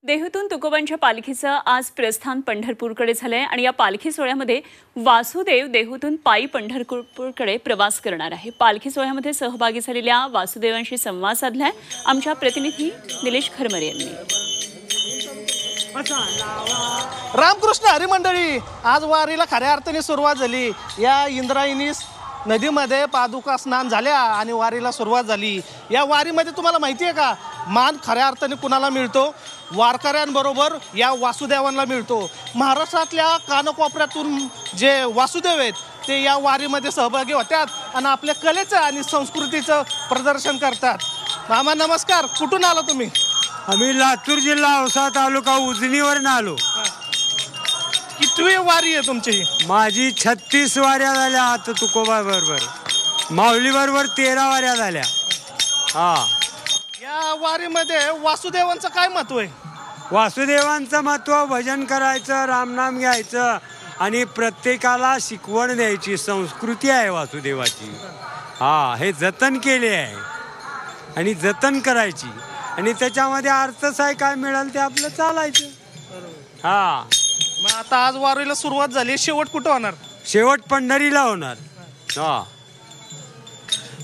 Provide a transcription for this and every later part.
देहूतून तुकोबांच्या पालखीचं आज प्रस्थान पंढरपूरकडे झालंय आणि या पालखी सोहळ्यामध्ये वासुदेव देहूतून पायी पंढरपूरकडे प्रवास करणार आहे। पालखी सोहळ्यामध्ये सहभागी झालेल्या वासुदेवांशी संवाद साधलाय आमच्या प्रतिनिधी निलेश खरमरे यांनी। रामकृष्ण हरी मंडळी, आज वारीला खऱ्या अर्थाने सुरुवात झाली। या इंद्रायणी नदीमध्ये पादुका स्नान झाल्या आणि वारीला सुरुवात झाली। या वारीमध्ये तुम्हाला माहिती आहे का, मान खऱ्या अर्थाने कुणाला मिळतो? वारकऱ्यांबरोबर या वासुदेवांना मिळतो। महाराष्ट्रातल्या कानकोपऱ्यातून जे वासुदेव आहेत ते या वारीमध्ये सहभागी होतात आणि आपल्या कलेचं आणि संस्कृतीचं प्रदर्शन करतात। मामा नमस्कार, कुठून आला तुम्ही? आम्ही लातूर जिल्हा औसा तालुका उजनीवरून आलो। कितवी वारी आहे तुमची? माझी 36 वाऱ्या झाल्या आता तुकोबा बरोबर, माऊली बरोबर 13 वाऱ्या झाल्या। या वारीमध्ये वासुदेवांचं काय महत्व आहे? वासुदेवांचं महत्व भजन करायचं, रामनाम घ्यायचं आणि प्रत्येकाला शिकवण द्यायची संस्कृती आहे वासुदेवाची। हे जतन केले आहे आणि जतन करायची आणि त्याच्यामध्ये अर्थच आहे, काय मिळाल ते आपलं चालायचं। मग आता आज वारीला सुरुवात झाली, शेवट कुठं होणार? शेवट पंढरीला होणार।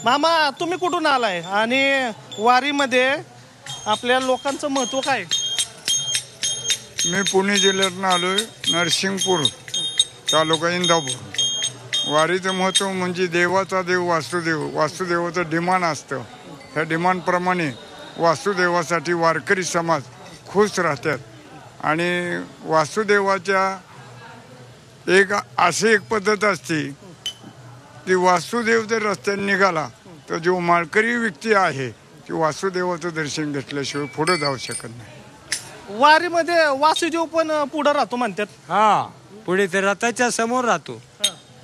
मामा तुम्ही कुठून आलाय आणि वारीमध्ये आपल्या लोकांचं महत्व काय? मी पुणे जिल्ह्यातून आलोय, नरसिंगपूर तालुका इंदापूर। वारीचं महत्व म्हणजे देवाचा देव वासुदेव, वासुदेवाचं डिमांड असतं। ह्या डिमांडप्रमाणे वासुदेवासाठी वारकरी समाज खुश राहतात आणि वासुदेवाच्या अशी एक पद्धत असते की वासुदेव जर रस्त्याने निघाला तर जो माळकरी व्यक्ती आहे ती वासुदेवाचं दर्शन घेतल्याशिवाय पुढे जाऊ शकत नाही। वारीमध्ये वासुदेव पण पुढे राहतो म्हणतात। पुढे तर रथाच्या समोर राहतो।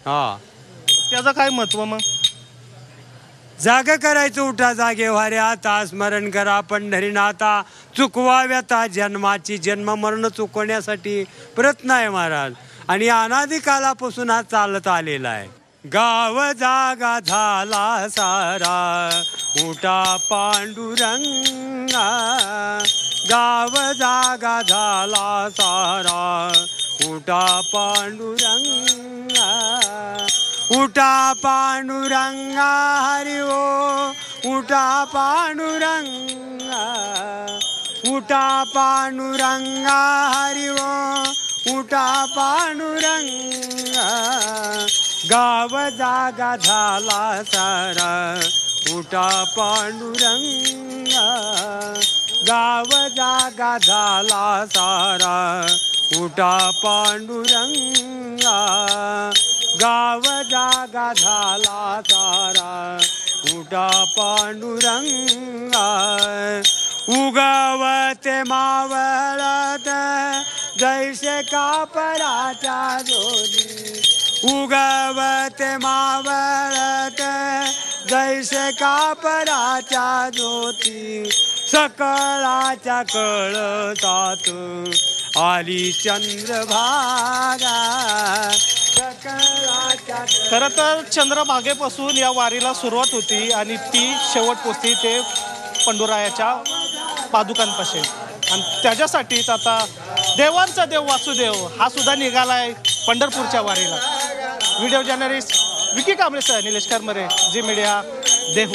त्याचं काय महत्व? मग जागा करायचं, उठा जागे वाऱ्या स्मरण करा पंढरीनाथा, चुकवा व्यथा जन्माची, जन्म मरण चुकवण्यासाठी प्रयत्न आहे महाराज आणि अनादी कालापासून हा चालत आलेला आहे। गाव जागा झाला सारा, उठा पांडुरंगा, गाव जागा झाला सारा, उठा पांडुरंगा, उठा पांडुरंगा हरि ओ, उठा पांडुरंगा, उठा पांडुरंगा हरि ओ, उठा पांडुरंगा, गाव जागा झाला सारा, उठा पांडुरंगा, गाव जागा झाला सारा, उठा पांडुरंगा, गाव जागा झाला सारा, उठा पांडुरंगा, उगवते मावळत जैसे कापराच्या जोडी, उगवते मावळत जैसे कापराच्या ज्योती, सकळाच्या कळसात आली चंद्रभागा, सकळाच्या। खरं तर चंद्रभागेपासून या वारीला सुरुवात होती आणि ती शेवट पोचती ते पंडुरायाच्या पादुकांपाशी आणि त्याच्यासाठीच आता देवांचा देव वासुदेव हा सुद्धा निघालाय पंढरपूरच्या वारीला। व्हिडिओ जर्नलिस्ट विकी कांबळे सह निलेश खरमरे, झी मीडिया, देहू।